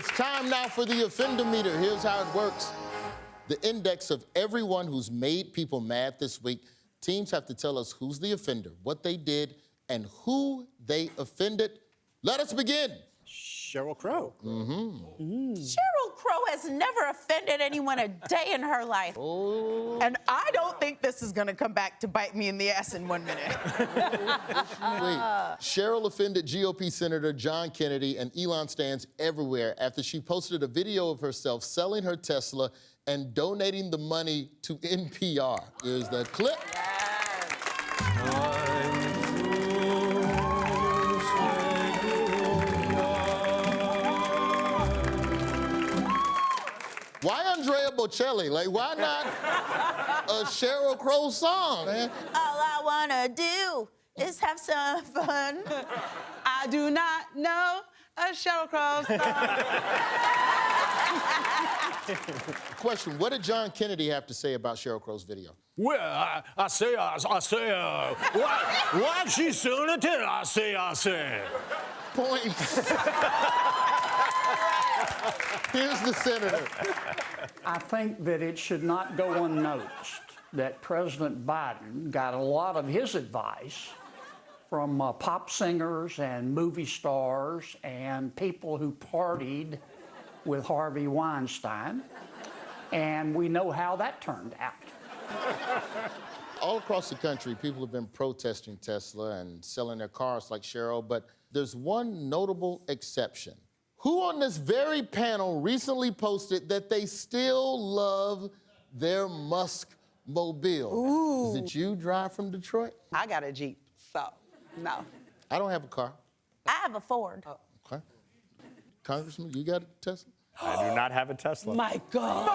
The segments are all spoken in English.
It's time now for the offender meter. Here's how it works. The index of everyone who's made people mad this week. Teams have to tell us who's the offender, what they did, and who they offended. Let us begin. Cheryl Crow. Cheryl Crow has never offended anyone a day in her life. Oh. And I don't think this is gonna come back to bite me in the ass in 1 minute. Wait, Sheryl offended GOP Senator John Kennedy and Elon stands everywhere after she posted a video of herself selling her Tesla and donating the money to NPR. Here's the clip. Why Andrea Bocelli? Like, why not a Cheryl Crow song, man? All I wanna do is have some fun. I do not know a Cheryl Crow song. Question, what did John Kennedy have to say about Cheryl Crow's video? Well, I say, why she's selling it, I say. Point. Here's the senator. I think that it should not go unnoticed that President Biden got a lot of his advice from pop singers and movie stars and people who partied with Harvey Weinstein, and we know how that turned out. All across the country, people have been protesting Tesla and selling their cars like Cheryl, but there's one notable exception. Who on this very panel recently posted that they still love their Musk-mobile? Ooh. Is it you, drive from Detroit? I got a Jeep, so no. I don't have a car. I have a Ford. Okay. Congressman, you got a Tesla? I do not have a Tesla. My God.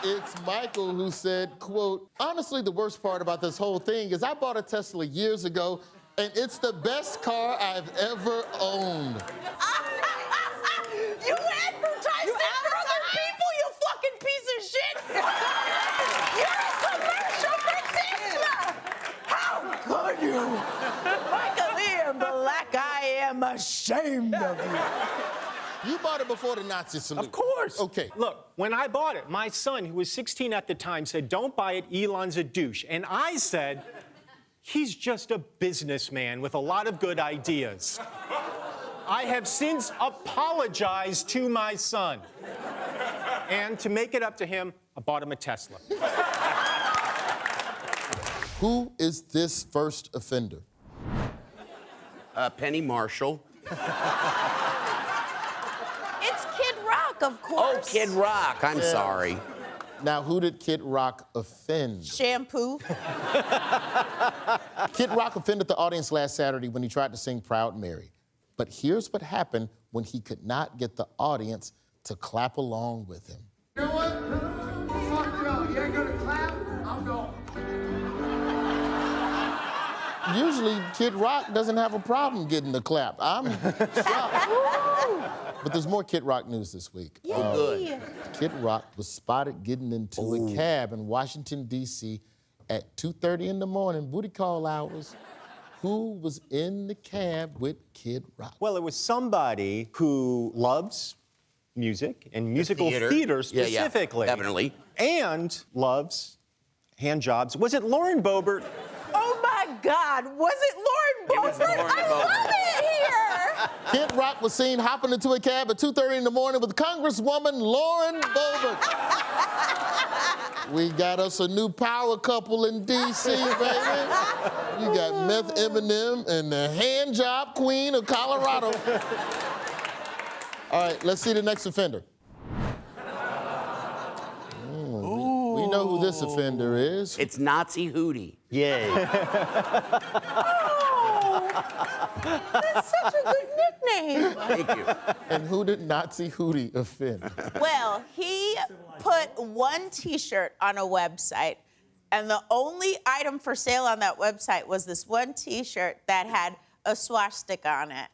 It's Michael who said, quote, honestly, the worst part about this whole thing is I bought a Tesla years ago, and it's the best car I've ever owned. You advertised it for other people, you fucking piece of shit! You're a commercial for Tesla! How could you? Michael Ian Black, I am ashamed of you. You bought it before the Nazi salute. Of course. Okay. Look, when I bought it, my son, who was 16 at the time, said, don't buy it, Elon's a douche. And I said, he's just a businessman with a lot of good ideas. I have since apologized to my son. And to make it up to him, I bought him a Tesla. Who is this first offender? Penny Marshall. It's Kid Rock, of course. Oh, Kid Rock. I'm sorry. Now, who did Kid Rock offend? Shampoo. Kid Rock offended the audience last Saturday when he tried to sing Proud Mary. But here's what happened when he could not get the audience to clap along with him. You know what? Fuck y'all. You ain't gonna clap? I'm going. Usually, Kid Rock doesn't have a problem getting the clap. I'm shocked. But there's more Kid Rock news this week. Yay. Kid Rock was spotted getting into a cab in Washington, D.C. at 2:30 in the morning, booty call hours. Who was in the cab with Kid Rock? Well, it was somebody who loves music and musical theater specifically. Yeah, definitely. And loves hand jobs. Was it Lauren Boebert? Oh my God, was it Lauren Boebert? was Lauren I love it here. Kid Rock was seen hopping into a cab at 2:30 in the morning with Congresswoman Lauren Boebert. We got us a new power couple in D.C., baby. You got Meth Eminem and the hand job queen of Colorado. All right, let's see the next offender. We know who this offender is. It's Nazi Hootie. Yay. That's such a good nickname. Thank you. And who did Nazi Hootie offend? Well, he put one T-shirt on a website, and the only item for sale on that website was this one T-shirt that had a swastika on it.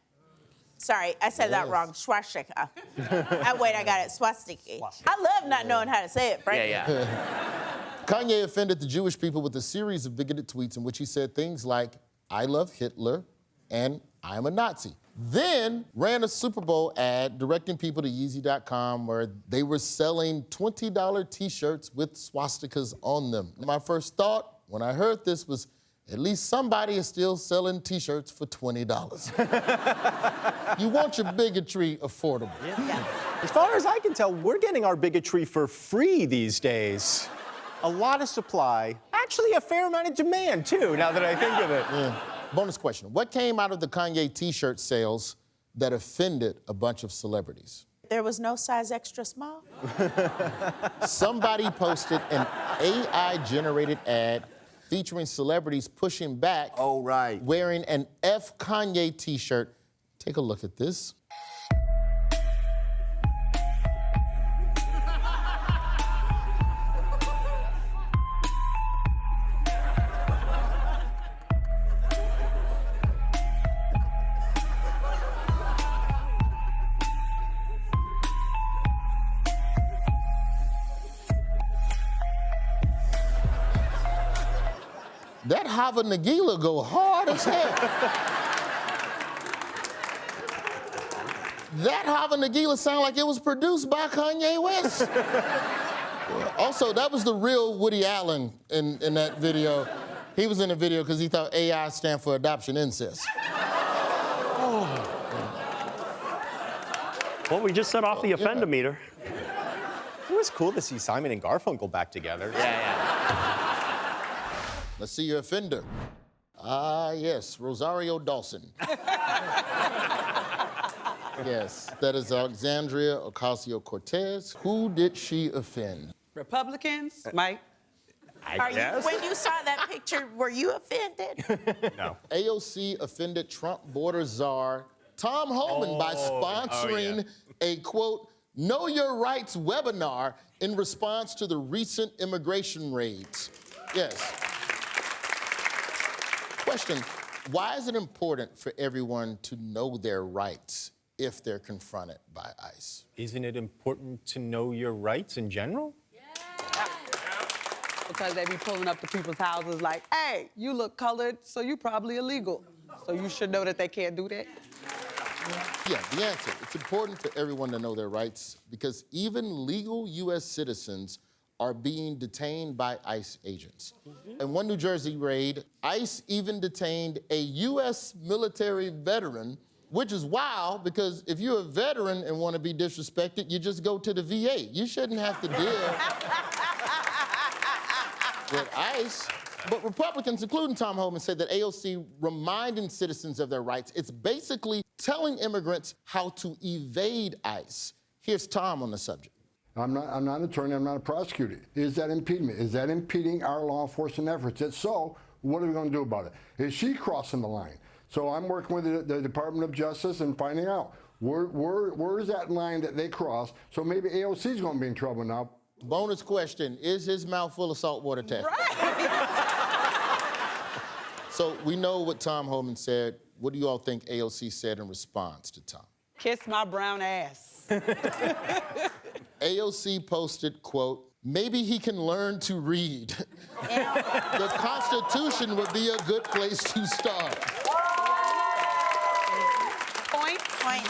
Sorry, I said that wrong. Swastika. Wait, I got it. Swastiki. I love not knowing how to say it, frankly. Yeah. Kanye offended the Jewish people with a series of bigoted tweets in which he said things like, I love Hitler and I'm a Nazi. Then ran a Super Bowl ad directing people to Yeezy.com where they were selling $20 t-shirts with swastikas on them. My first thought when I heard this was, at least somebody is still selling t-shirts for $20. You want your bigotry affordable. Yeah. As far as I can tell, we're getting our bigotry for free these days. A lot of supply, actually a fair amount of demand too, now that I think of it. Yeah. Bonus question. What came out of the Kanye t-shirt sales that offended a bunch of celebrities? There was no size extra small? Somebody posted an AI-generated ad featuring celebrities pushing back, Oh, right. wearing an F Kanye t-shirt. Take a look at this. That Hava Nagila go hard as hell. That Hava Nagila sound like it was produced by Kanye West. Also, that was the real Woody Allen in that video. He was in the video because he thought AI stand for adoption incest. Well, we just set off the offender meter. It was cool to see Simon and Garfunkel back together. Let's see your offender. Yes, Rosario Dawson. Yes, that is Alexandria Ocasio-Cortez. Who did she offend? Republicans, Mike. When you saw that picture, were you offended? No. AOC offended Trump border czar Tom Homan by sponsoring a, quote, Know Your Rights webinar in response to the recent immigration raids. Yes. Question, why is it important for everyone to know their rights if they're confronted by ICE? Isn't it important to know your rights in general? Because they be pulling up to people's houses like, hey, you look colored, so you probably illegal. So you should know that they can't do that. Yeah, the answer. It's important for everyone to know their rights because even legal U.S. citizens are being detained by ICE agents. In one New Jersey raid, ICE even detained a U.S. military veteran, which is wild because if you're a veteran and want to be disrespected, you just go to the VA. You shouldn't have to deal with ICE. But Republicans, including Tom Homan, said that AOC reminding citizens of their rights, it's basically telling immigrants how to evade ICE. Here's Tom on the subject. I'm not an attorney, I'm not a prosecutor. Is that impediment? Is that impeding our law enforcement efforts? If so, what are we going to do about it? Is she crossing the line? So I'm working with the Department of Justice and finding out where is that line that they cross, so maybe AOC is going to be in trouble now. Bonus question, is his mouth full of saltwater taffy? Right. So we know what Tom Homan said. What do you all think AOC said in response to Tom? Kiss my brown ass. AOC posted, quote, maybe he can learn to read. The Constitution would be a good place to start. Point. Point.